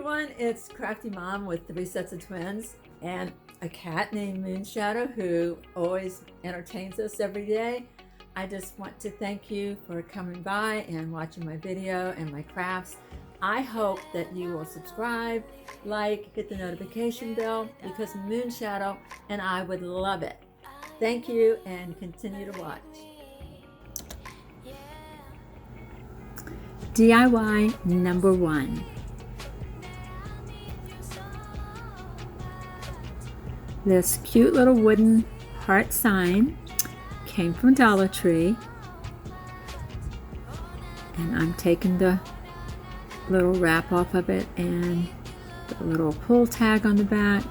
everyone, it's Crafty Mom with 3 sets of twins and a cat named Moonshadow who always entertains us every day. I just want to thank you for coming by and watching my video and my crafts. I hope that you will subscribe, like, hit the notification bell because Moonshadow and I would love it. Thank you and continue to watch. DIY number 1. This cute little wooden heart sign came from Dollar Tree, and I'm taking the little wrap off of it and the little pull tag on the back.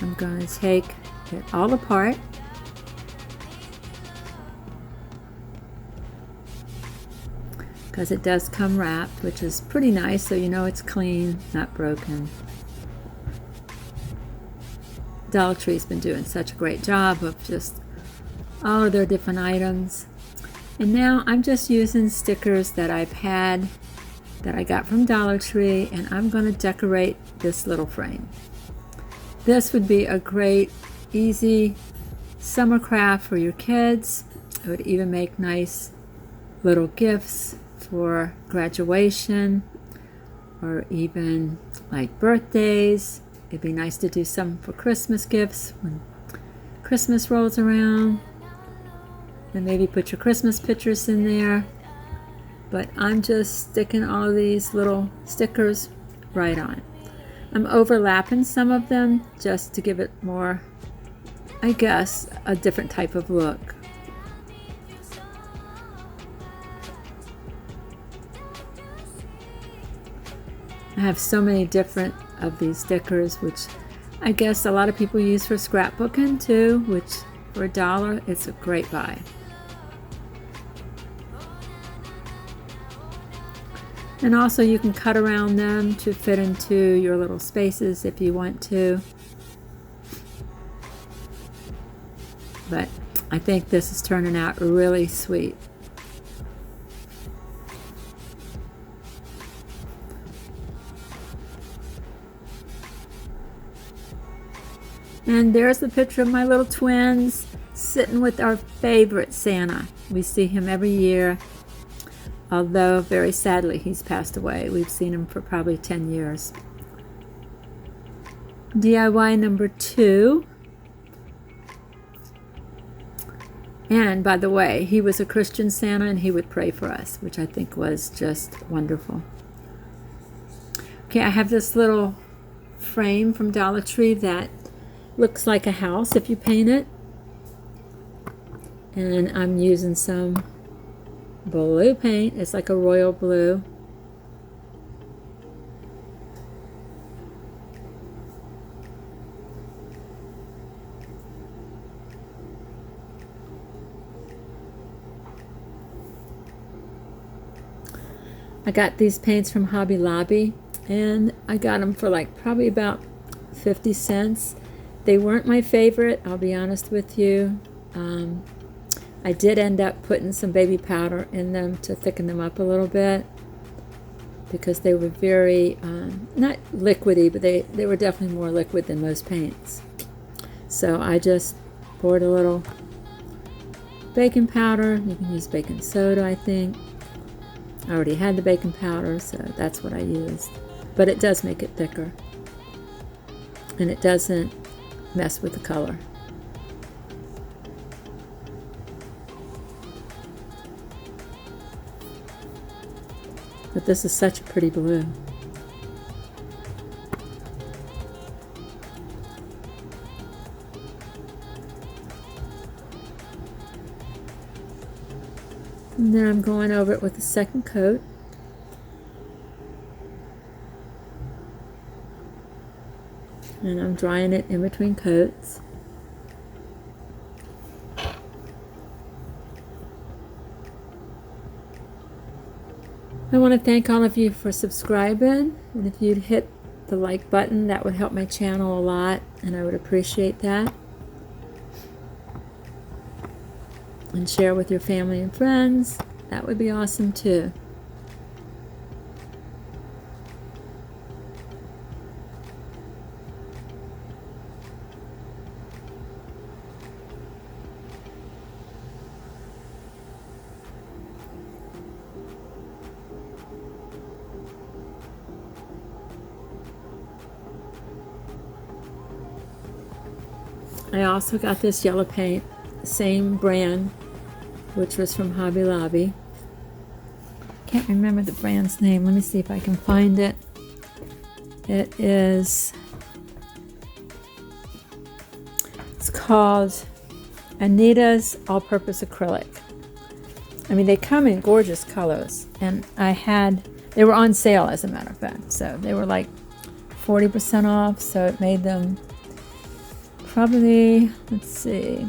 I'm going to take it all apart. Because it does come wrapped, which is pretty nice, so you know it's clean, not broken. Dollar Tree's been doing such a great job of just all of their different items. And now I'm just using stickers that I've had that I got from Dollar Tree, and I'm going to decorate this little frame. This would be a great, easy summer craft for your kids. It would even make nice little gifts for graduation or even like birthdays. It'd be nice to do some for Christmas gifts when Christmas rolls around, and maybe put your Christmas pictures in there. But I'm just sticking all of these little stickers right on. I'm overlapping some of them just to give it more, I guess, a different type of look. I have so many different of these stickers, which I guess a lot of people use for scrapbooking too, which for $1, it's a great buy. And also you can cut around them to fit into your little spaces if you want to. But I think this is turning out really sweet. And there's the picture of my little twins sitting with our favorite Santa. We see him every year, although very sadly he's passed away. We've seen him for probably 10 years. DIY number 2. And by the way, he was a Christian Santa and he would pray for us, which I think was just wonderful. Okay, I have this little frame from Dollar Tree that looks like a house if you paint it, and I'm using some blue paint. It's like a royal blue. I got these paints from Hobby Lobby, and I got them for like probably about 50 cents. They weren't my favorite, I'll be honest with you. I did end up putting some baby powder in them to thicken them up a little bit because they were very, not liquidy, but they were definitely more liquid than most paints. So I just poured a little baking powder. You can use baking soda, I think. I already had the baking powder, so that's what I used. But it does make it thicker, and it doesn't mess with the color. But this is such a pretty blue. And then I'm going over it with a second coat. And I'm drying it in between coats. I want to thank all of you for subscribing, and if you'd hit the like button, that would help my channel a lot, and I would appreciate that. And share with your family and friends. That would be awesome too. I also got this yellow paint, same brand, which was from Hobby Lobby. Can't remember the brand's name. Let me see if I can find it. It is, it's called Anita's All-Purpose Acrylic. I mean, they come in gorgeous colors, and they were on sale, as a matter of fact, so they were like 40% off, so it made them probably, let's see,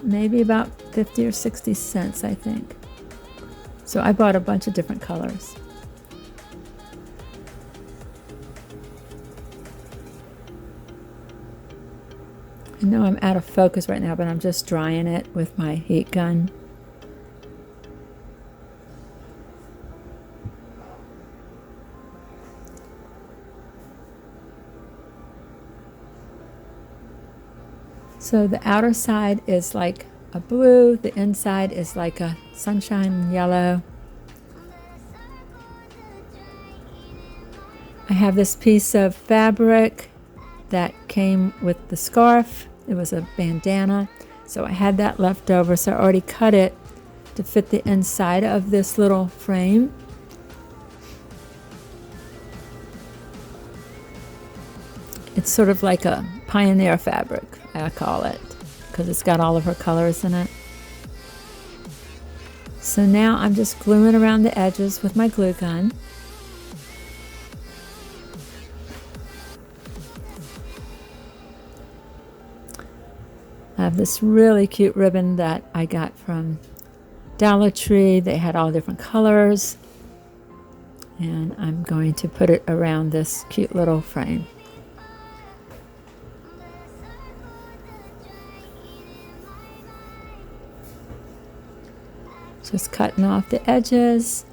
maybe about 50 or 60 cents, I think. So I bought a bunch of different colors. I know I'm out of focus right now, but I'm just drying it with my heat gun. So the outer side is like a blue, the inside is like a sunshine yellow. I have this piece of fabric that came with the scarf. It was a bandana, so I had that left over, so I already cut it to fit the inside of this little frame. It's sort of like a pioneer fabric, I call it, because it's got all of her colors in it. So now I'm just gluing around the edges with my glue gun. I have this really cute ribbon that I got from Dollar Tree. They had all different colors, and I'm going to put it around this cute little frame. Just cutting off the edges.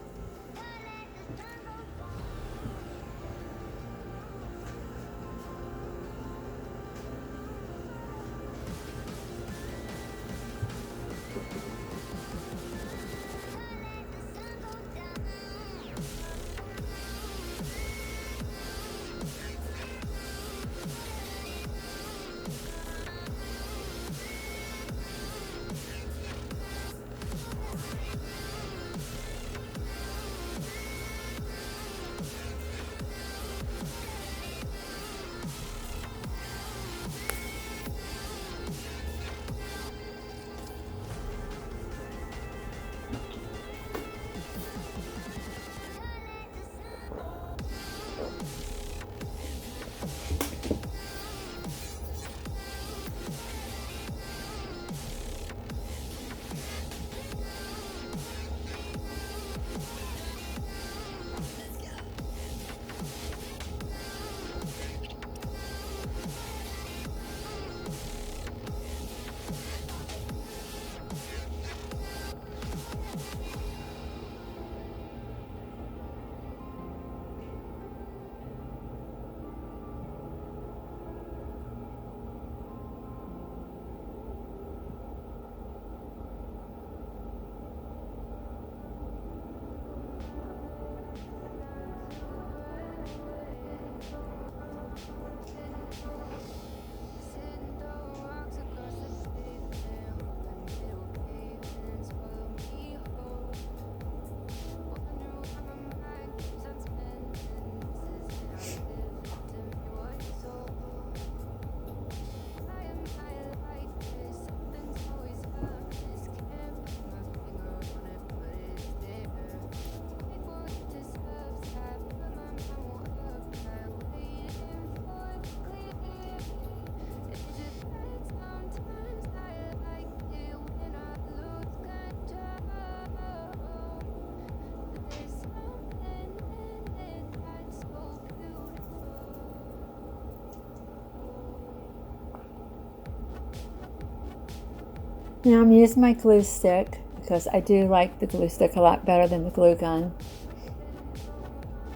Now I'm using my glue stick because I do like the glue stick a lot better than the glue gun.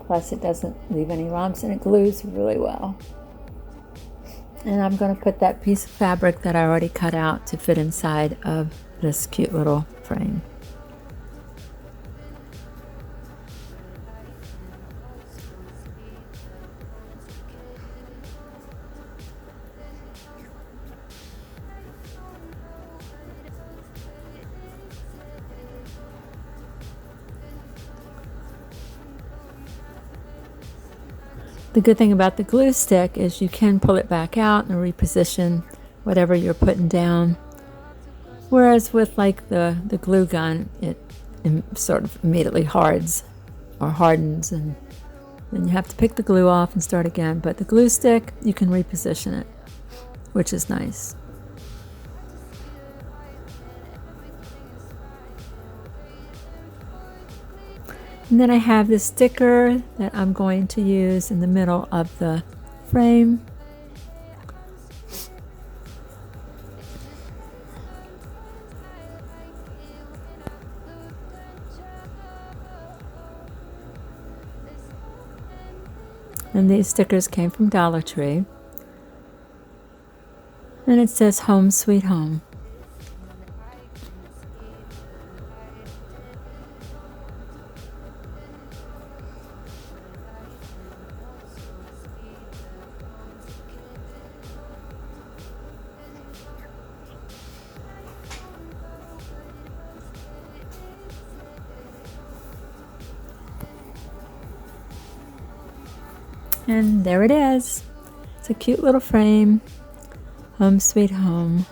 Plus it doesn't leave any lumps and it glues really well. And I'm going to put that piece of fabric that I already cut out to fit inside of this cute little frame. The good thing about the glue stick is you can pull it back out and reposition whatever you're putting down. Whereas with like the glue gun, it sort of immediately hardens, and then you have to pick the glue off and start again. But the glue stick, you can reposition it, which is nice. And then I have this sticker that I'm going to use in the middle of the frame. And these stickers came from Dollar Tree. And it says Home Sweet Home. And there it is. It's a cute little frame, Home Sweet Home,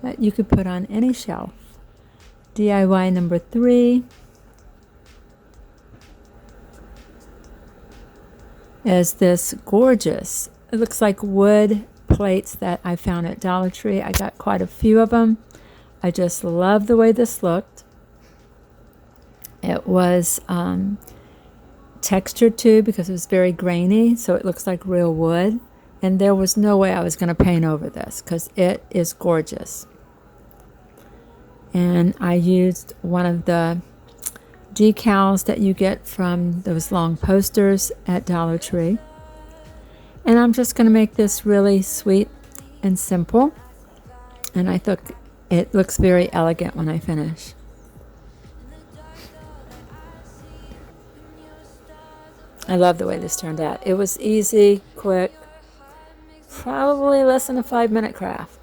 that you could put on any shelf. DIY number 3 is this gorgeous, it looks like wood plates that I found at Dollar Tree. I got quite a few of them. I just love the way this looked. It was textured too because it was very grainy, so it looks like real wood. And there was no way I was going to paint over this because it is gorgeous. And I used one of the decals that you get from those long posters at Dollar Tree. And I'm just going to make this really sweet and simple. And I thought it looks very elegant when I finish. I love the way this turned out. It was easy, quick, probably less than a 5-minute craft.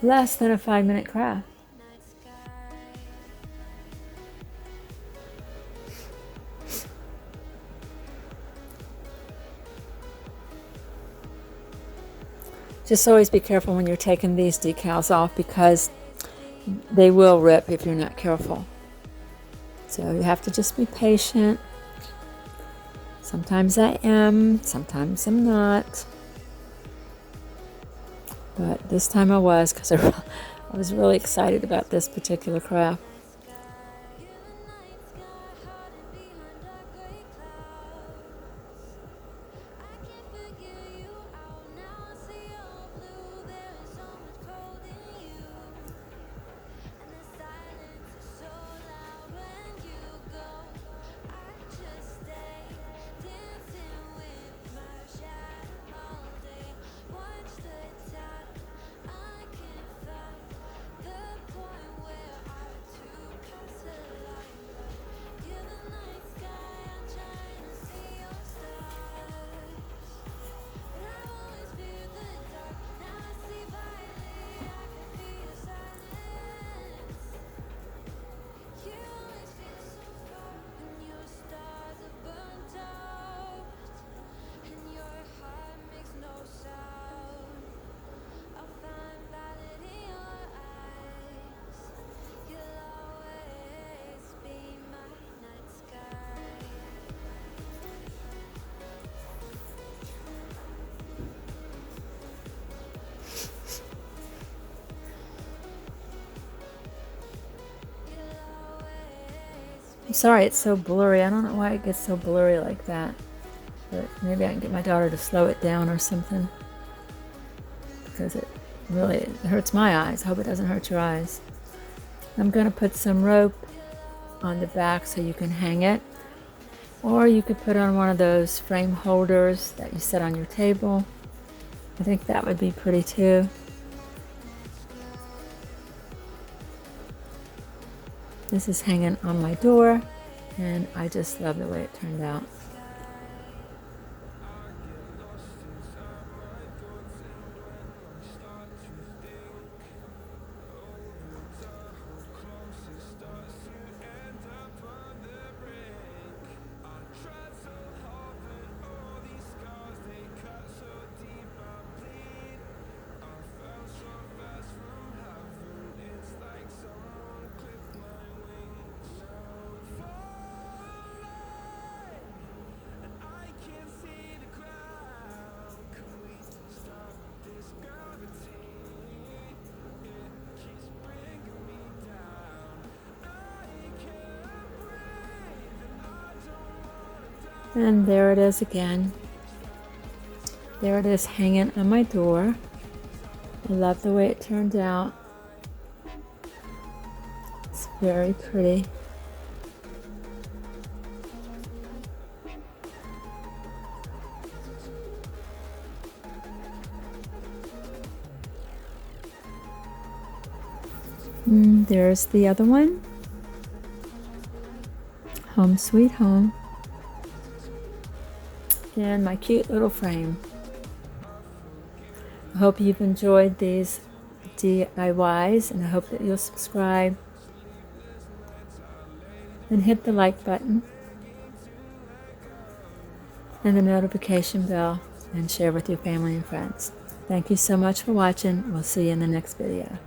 Less than a 5-minute craft. Just always be careful when you're taking these decals off because they will rip if you're not careful. So you have to just be patient. Sometimes I am, sometimes I'm not. But this time I was because I was really excited about this particular craft. I'm sorry it's so blurry. I don't know why it gets so blurry like that. But maybe I can get my daughter to slow it down or something. Because it really hurts my eyes. I hope it doesn't hurt your eyes. I'm going to put some rope on the back so you can hang it. Or you could put on one of those frame holders that you set on your table. I think that would be pretty too. This is hanging on my door, and I just love the way it turned out. And there it is again. There it is hanging on my door. I love the way it turned out. It's very pretty. There's the other one. Home Sweet Home. And my cute little frame. I hope you've enjoyed these DIYs, and I hope that you'll subscribe and hit the like button and the notification bell, and share with your family and friends. Thank you so much for watching. We'll see you in the next video.